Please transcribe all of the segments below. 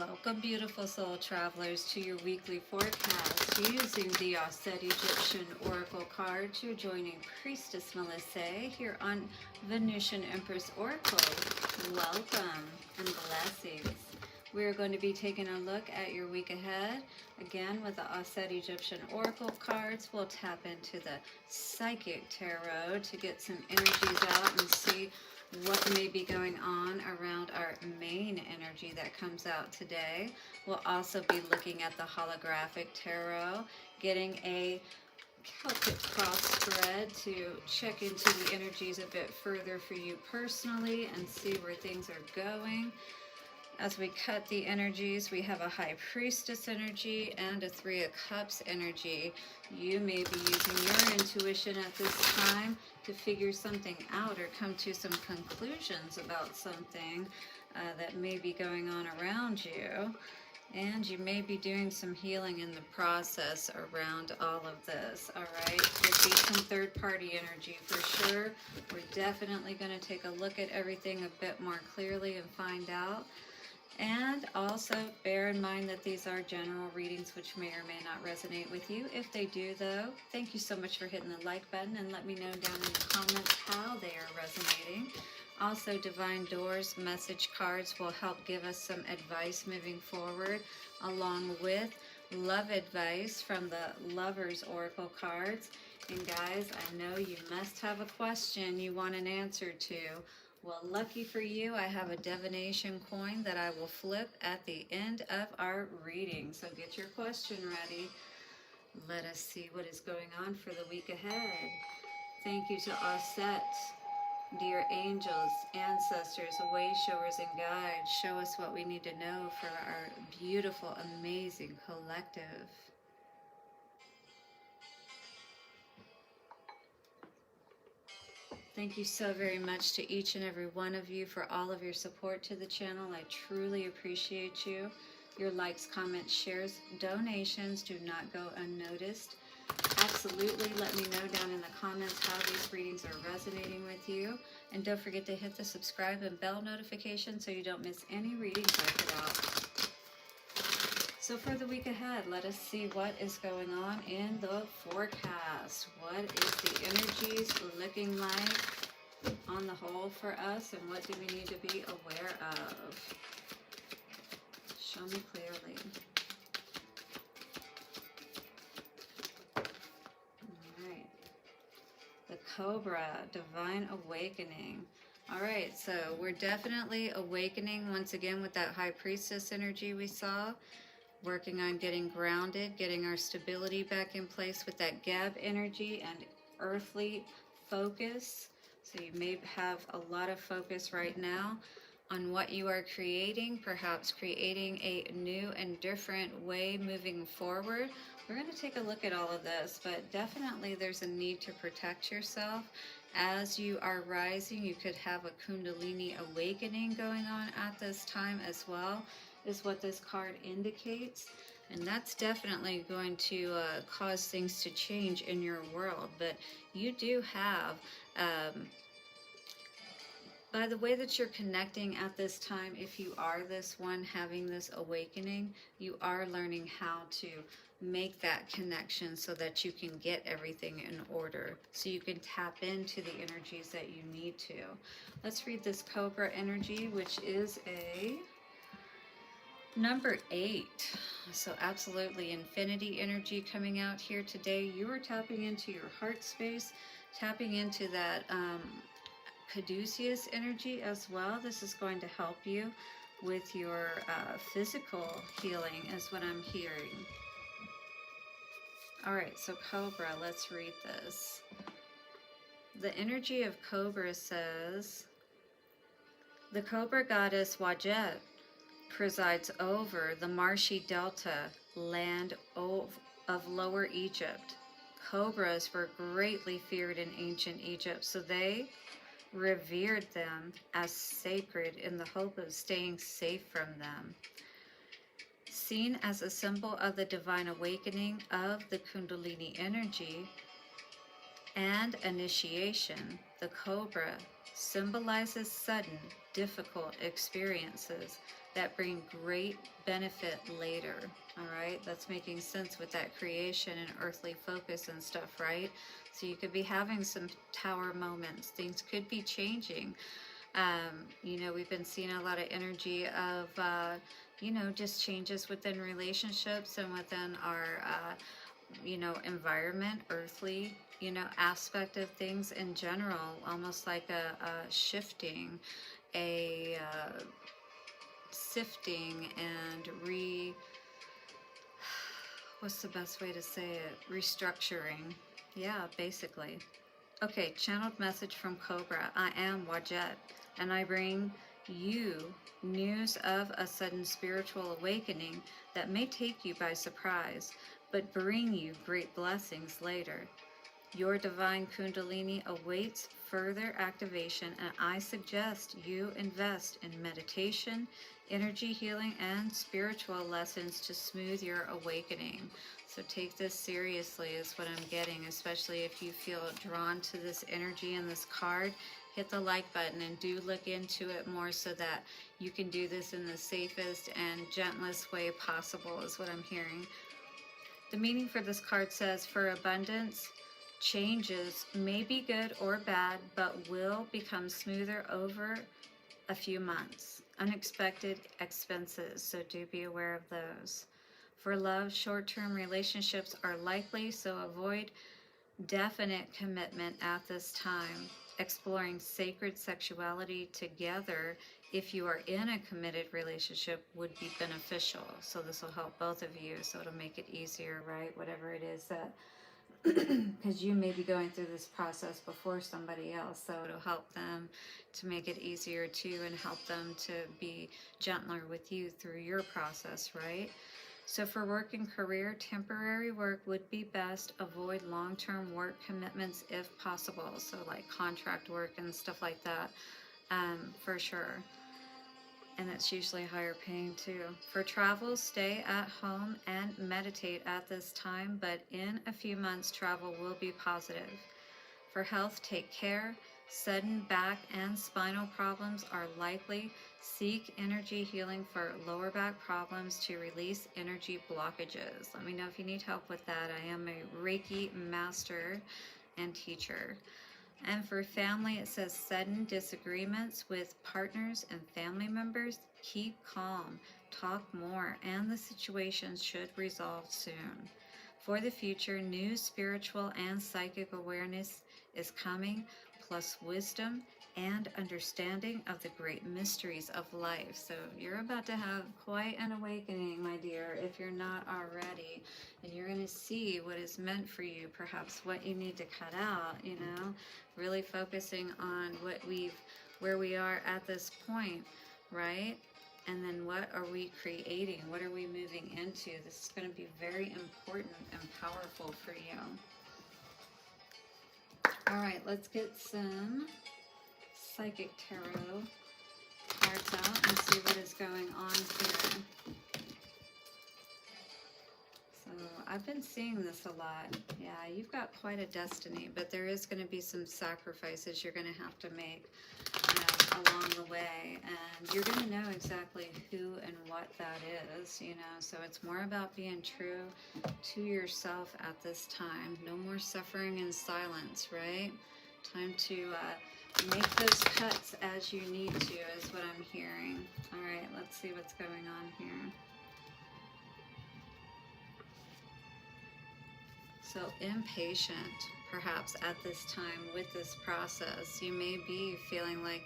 Welcome, beautiful soul travelers, to your weekly forecast using the Auset Egyptian Oracle cards. You're joining Priestess Melissa here on Venusian Empress Oracle. Welcome and blessings. We're going to be taking a look at your week ahead. Again, with the Auset Egyptian Oracle cards, we'll tap into the Psychic Tarot to get some energies out and see what may be going on around our main energy that comes out today. We'll also be looking at the Holographic Tarot, getting a Celtic cross spread to check into the energies a bit further for you personally and see where things are going. As we cut the energies, we have a High Priestess energy and a Three of Cups energy. You may be using your intuition at this time to figure something out or come to some conclusions about something that may be going on around you. And you may be doing some healing in the process around all of this, all right? Could be some third-party energy for sure. We're definitely going to take a look at everything a bit more clearly and find out. And also bear in mind that these are general readings which may or may not resonate with you. If they do, though, thank you so much for hitting the like button and let me know down in the comments how they are resonating. Also, Divine Doors message cards will help give us some advice moving forward, along with love advice from the Lovers Oracle cards. And guys, I know you must have a question you want an answer to. Well, lucky for you, I have a divination coin that I will flip at the end of our reading. So get your question ready. Let us see what is going on for the week ahead. Thank you to Auset, dear angels, ancestors, way showers, and guides. Show us what we need to know for our beautiful, amazing collective. Thank you so very much to each and every one of you for all of your support to the channel. I truly appreciate you. Your likes, comments, shares, donations do not go unnoticed. Absolutely let me know down in the comments how these readings are resonating with you. And don't forget to hit the subscribe and bell notification so you don't miss any readings I put out. So for the week ahead, let us see what is going on in the forecast. What is the energies looking like on the whole for us, and what do we need to be aware of? Show me clearly. All right. The Cobra, Divine Awakening. All right, so we're definitely awakening once again with that High Priestess energy we saw. Working on getting grounded, getting our stability back in place with that Geb energy and earthly focus. So you may have a lot of focus right now on what you are creating, perhaps creating a new and different way moving forward. We're going to take a look at all of this, but definitely there's a need to protect yourself. As you are rising, you could have a Kundalini awakening going on at this time as well, is what this card indicates. And that's definitely going to cause things to change in your world. But you do have, by the way that you're connecting at this time, if you are this one having this awakening, you are learning how to make that connection so that you can get everything in order, so you can tap into the energies that you need to. Let's read this Cobra energy, which is a number 8. So absolutely infinity energy coming out here today. You are tapping into your heart space, tapping into that caduceus energy as well. This is going to help you with your physical healing, is what I'm hearing. All right, so Cobra, let's read this. The energy of Cobra says, the Cobra goddess Wajet presides over the marshy delta land of Lower Egypt. Cobras were greatly feared in ancient Egypt, so they revered them as sacred in the hope of staying safe from them. Seen as a symbol of the divine awakening of the Kundalini energy, and initiation. The cobra symbolizes sudden, difficult experiences that bring great benefit later. All right, that's making sense with that creation and earthly focus and stuff, right? So you could be having some tower moments. Things could be changing. We've been seeing a lot of energy of, just changes within relationships and within our, environment, earthly, aspect of things in general, almost like a shifting, a sifting and what's the best way to say it? Restructuring. Yeah, basically. Okay, channeled message from Cobra. I am Wajet, and I bring you news of a sudden spiritual awakening that may take you by surprise, but bring you great blessings later. Your divine Kundalini awaits further activation, and I suggest you invest in meditation, energy healing, and spiritual lessons to smooth your awakening. So take this seriously, is what I'm getting, especially if you feel drawn to this energy and this card. Hit the like button and do look into it more so that you can do this in the safest and gentlest way possible, is what I'm hearing. The meaning for this card says, for abundance, changes may be good or bad, but will become smoother over a few months. Unexpected expenses, so do be aware of those. For love, short-term relationships are likely, so avoid definite commitment at this time. Exploring sacred sexuality together, if you are in a committed relationship, would be beneficial. So this will help both of you, so it'll make it easier, right? Whatever it is that, because you may be going through this process before somebody else, so it'll help them to make it easier too, and help them to be gentler with you through your process, right? So for work and career, temporary work would be best. Avoid long-term work commitments if possible. So like contract work and stuff like that, for sure. And it's usually higher paying too. For travel, stay at home and meditate at this time, but in a few months, travel will be positive. For health, take care. Sudden back and spinal problems are likely. Seek energy healing for lower back problems to release energy blockages. Let me know if you need help with that. I am a Reiki master and teacher. And for family, it says sudden disagreements with partners and family members. Keep calm, talk more, and the situation should resolve soon. For the future, new spiritual and psychic awareness is coming, plus wisdom and understanding of the great mysteries of life. So you're about to have quite an awakening, my dear, if you're not already. And you're going to see what is meant for you, perhaps what you need to cut out, really focusing on where we are at this point, right? And then what are we creating? What are we moving into? This is going to be very important and powerful for you. All right, let's get some Psychic Tarot cards out and see what is going on here. So I've been seeing this a lot. Yeah, you've got quite a destiny, but there is going to be some sacrifices you're going to have to make along the way, and you're going to know exactly who and what that is, so it's more about being true to yourself at this time. No more suffering in silence, right? Time to make those cuts as you need to, is what I'm hearing. All right, let's see what's going on here. So impatient, perhaps, at this time with this process. You may be feeling like,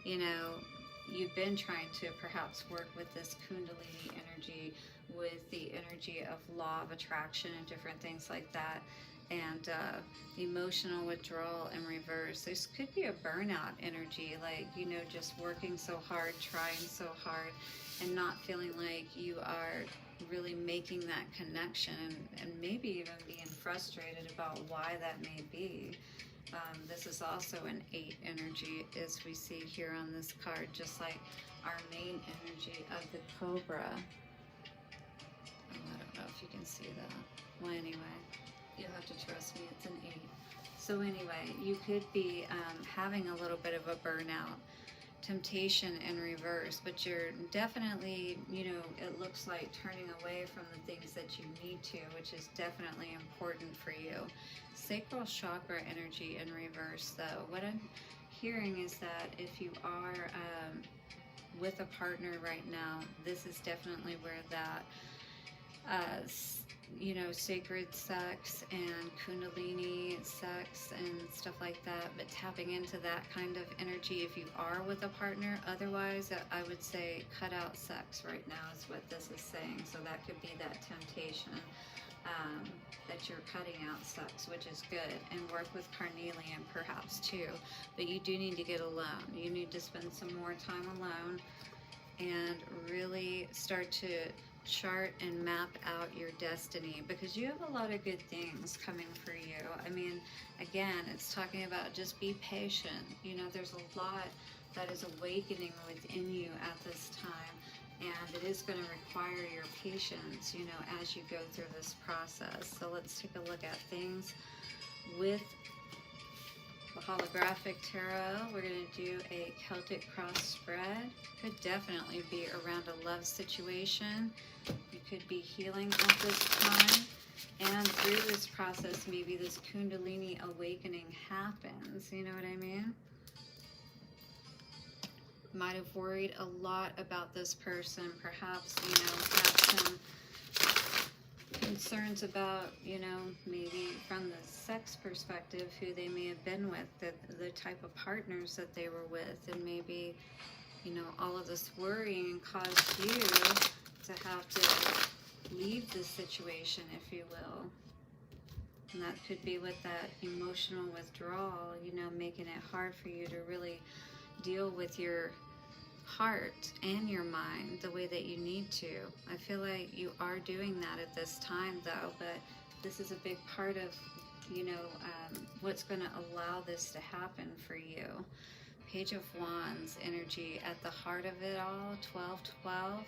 you've been trying to perhaps work with this Kundalini energy, with the energy of law of attraction and different things like that, and emotional withdrawal in reverse. This could be a burnout energy, like, just working so hard, trying so hard, and not feeling like you are really making that connection, and maybe even being frustrated about why that may be. This is also an 8 energy, as we see here on this card, just like our main energy of the Cobra. Oh, I don't know if you can see that. Well, anyway, you'll have to trust me, it's an 8. So anyway, you could be having a little bit of a burnout, temptation in reverse, but you're definitely, it looks like turning away from the things that you need to, which is definitely important for you. Sacral chakra energy in reverse, though. What I'm hearing is that if you are with a partner right now, this is definitely where that sacred sex and Kundalini sex and stuff like that, but tapping into that kind of energy if you are with a partner. Otherwise, I would say cut out sex right now is what this is saying. So that could be that temptation, that you're cutting out sex, which is good, and work with carnelian perhaps too. But you do need to get alone. You need to spend some more time alone and really start to chart and map out your destiny, because you have a lot of good things coming for you. I mean, again, it's talking about just be patient. There's a lot that is awakening within you at this time, and it is going to require your patience, as you go through this process. So let's take a look at things with the holographic tarot. We're going to do a Celtic cross spread. Could definitely be around a love situation. You could be healing at this time, and through this process, maybe this Kundalini awakening happens. You know what I mean? Might have worried a lot about this person. Perhaps, have some concerns about, maybe from the sex perspective, who they may have been with, the type of partners that they were with, and maybe, all of this worrying caused you to have to leave this situation, if you will. And that could be with that emotional withdrawal, making it hard for you to really deal with your heart and your mind the way that you need to. I feel like you are doing that at this time, though, but this is a big part of, what's going to allow this to happen for you. Page of Wands energy at the heart of it all, 1212.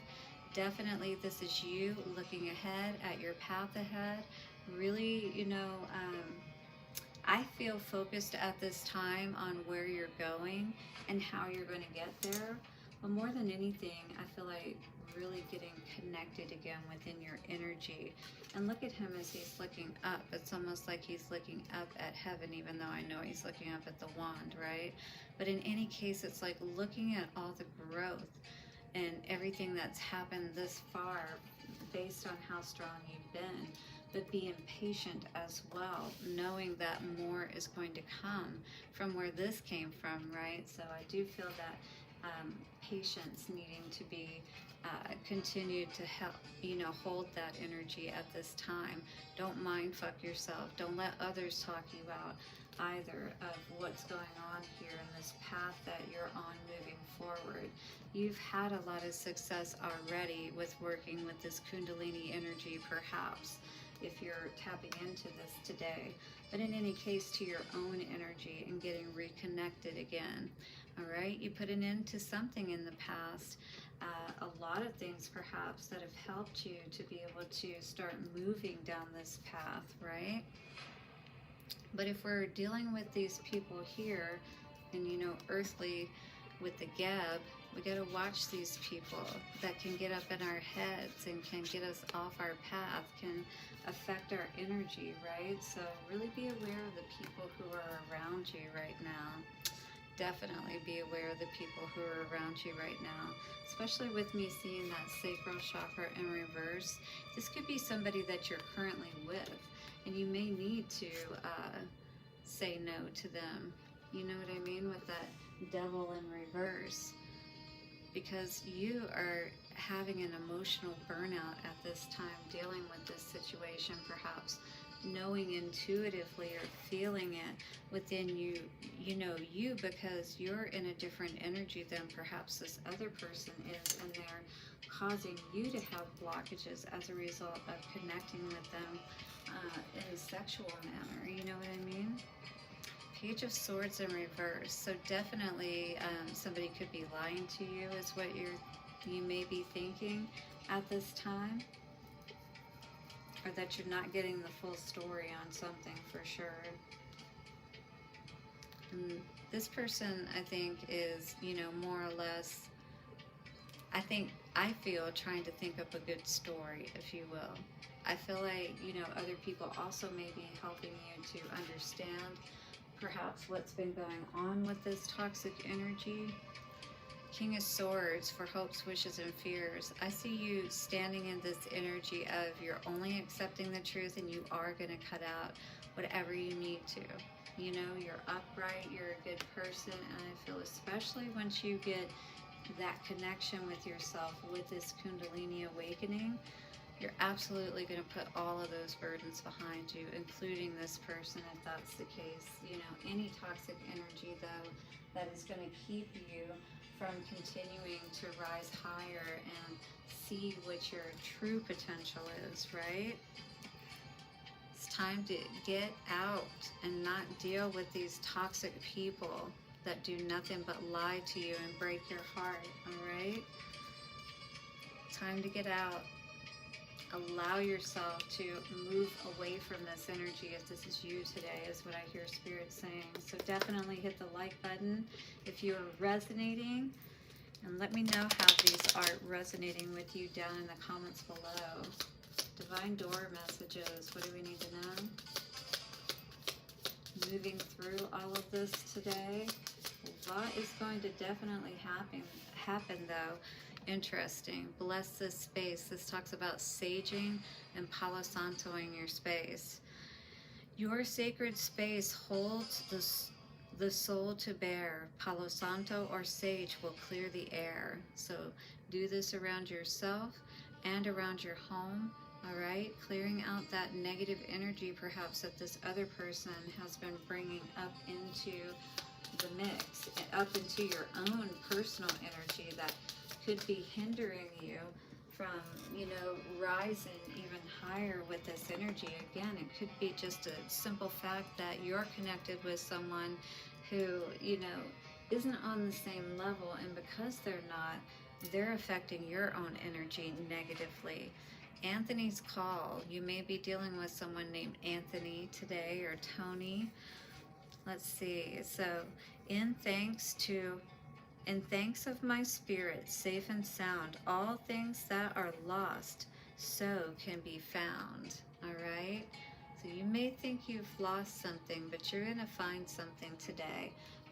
Definitely this is you looking ahead at your path ahead. Really, I feel focused at this time on where you're going and how you're going to get there. But more than anything, I feel like really getting connected again within your energy. And look at him as he's looking up. It's almost like he's looking up at heaven, even though I know he's looking up at the wand, right? But in any case, it's like looking at all the growth and everything that's happened this far based on how strong you've been, but being patient as well, knowing that more is going to come from where this came from, right? So I do feel that patience needing to be continued to help, hold that energy at this time. Don't mind fuck yourself. Don't let others talk you out either of what's going on here in this path that you're on moving forward. You've had a lot of success already with working with this Kundalini energy, perhaps, if you're tapping into this today. But in any case, to your own energy and getting reconnected again. All right, you put an end to something in the past, a lot of things perhaps that have helped you to be able to start moving down this path, right? But if we're dealing with these people here, and earthly with the Geb, we got to watch these people that can get up in our heads and can get us off our path, can affect our energy, right? So really be aware of the people who are around you right now. Definitely be aware of the people who are around you right now, especially with me seeing that sacral chakra in reverse. This could be somebody that you're currently with, and you may need to say no to them. You know what I mean? With that devil in reverse, because you are having an emotional burnout at this time, dealing with this situation, perhaps knowing intuitively or feeling it within you, you, because you're in a different energy than perhaps this other person is, and they're causing you to have blockages as a result of connecting with them in a sexual manner. You know what I mean? Page of Swords in reverse. So definitely somebody could be lying to you, is what you may be thinking at this time, or that you're not getting the full story on something for sure. And this person, I think, is, more or less, I feel trying to think up a good story, if you will. I feel like, other people also may be helping you to understand perhaps what's been going on with this toxic energy. King of Swords for hopes, wishes, and fears. I see you standing in this energy of you're only accepting the truth and you are going to cut out whatever you need to. You're upright, you're a good person, and I feel especially once you get that connection with yourself with this Kundalini awakening, you're absolutely going to put all of those burdens behind you, including this person, if that's the case. Any toxic energy, though, that is going to keep you from continuing to rise higher and see what your true potential is, right? It's time to get out and not deal with these toxic people that do nothing but lie to you and break your heart, all right? Time to get out. Allow yourself to move away from this energy if this is you today, is what I hear Spirit saying. So definitely hit the like button if you are resonating, and let me know how these are resonating with you down in the comments below. Divine door messages, what do we need to know? Moving through all of this today. A lot is going to definitely happen though. Interesting. Bless this space. This talks about saging and Palo Santoing your space. Your sacred space holds the soul to bear. Palo Santo or sage will clear the air. So do this around yourself and around your home. All right, clearing out that negative energy perhaps that this other person has been bringing up into the mix, up into your own personal energy that could be hindering you from, rising even higher with this energy. Again, it could be just a simple fact that you're connected with someone who, isn't on the same level, and because they're not, they're affecting your own energy negatively. Anthony's call. You may be dealing with someone named Anthony today, or Tony. Let's see. So, in thanks of my spirit, safe and sound, all things that are lost, so can be found. All right? So you may think you've lost something, but you're going to find something today.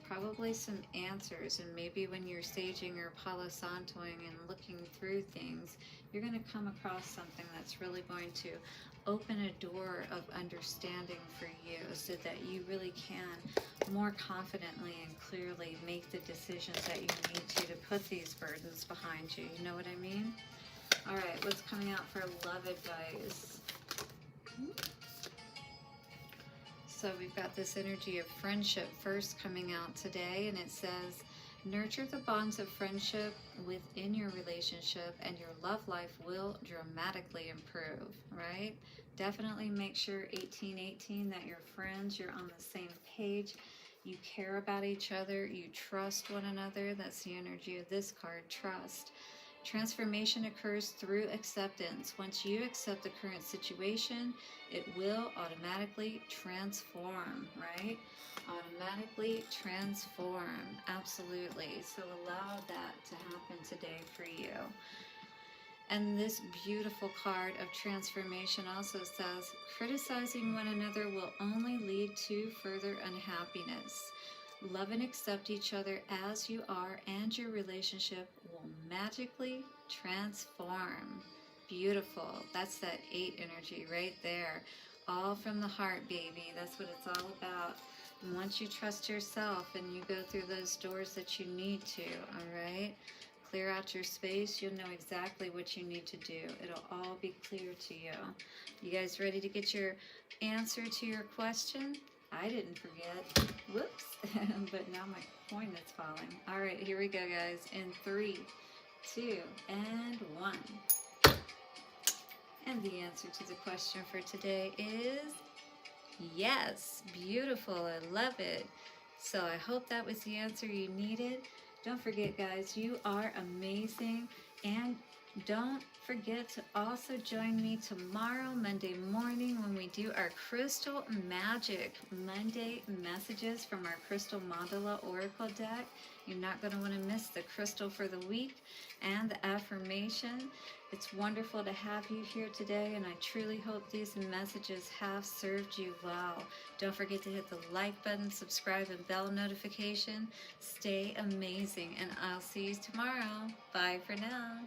Probably some answers, and maybe when you're saging or Palo Santoing and looking through things, you're going to come across something that's really going to open a door of understanding for you so that you really can more confidently and clearly make the decisions that you need to put these burdens behind you. You know what I mean? All right, what's coming out for love advice? So we've got this energy of friendship first coming out today, and it says, nurture the bonds of friendship within your relationship and your love life will dramatically improve, right? Definitely make sure 1818 that you're friends, you're on the same page, you care about each other, you trust one another. That's the energy of this card, trust. Transformation occurs through acceptance. Once you accept the current situation, it will automatically transform, right? Automatically transform. Absolutely. So allow that to happen today for you. And this beautiful card of transformation also says, criticizing one another will only lead to further unhappiness. Love and accept each other as you are, and your relationship will magically transform. Beautiful. That's that 8 energy right there. All from the heart, baby. That's what it's all about. And once you trust yourself and you go through those doors that you need to, all right? Clear out your space. You'll know exactly what you need to do. It'll all be clear to you. You guys ready to get your answer to your question? I didn't forget. Whoops. But now my coin is falling. All right, here we go, guys. In 3, 2, and 1. And the answer to the question for today is yes. Beautiful. I love it. So I hope that was the answer you needed. Don't forget, guys, you are amazing, and Don't forget to also join me tomorrow, Monday morning, when we do our Crystal Magic Monday messages from our Crystal Mandala Oracle deck. You're not going to want to miss the crystal for the week and the affirmation. It's wonderful to have you here today, and I truly hope these messages have served you well. Don't forget to hit the like button, subscribe, and bell notification. Stay amazing, and I'll see you tomorrow. Bye for now.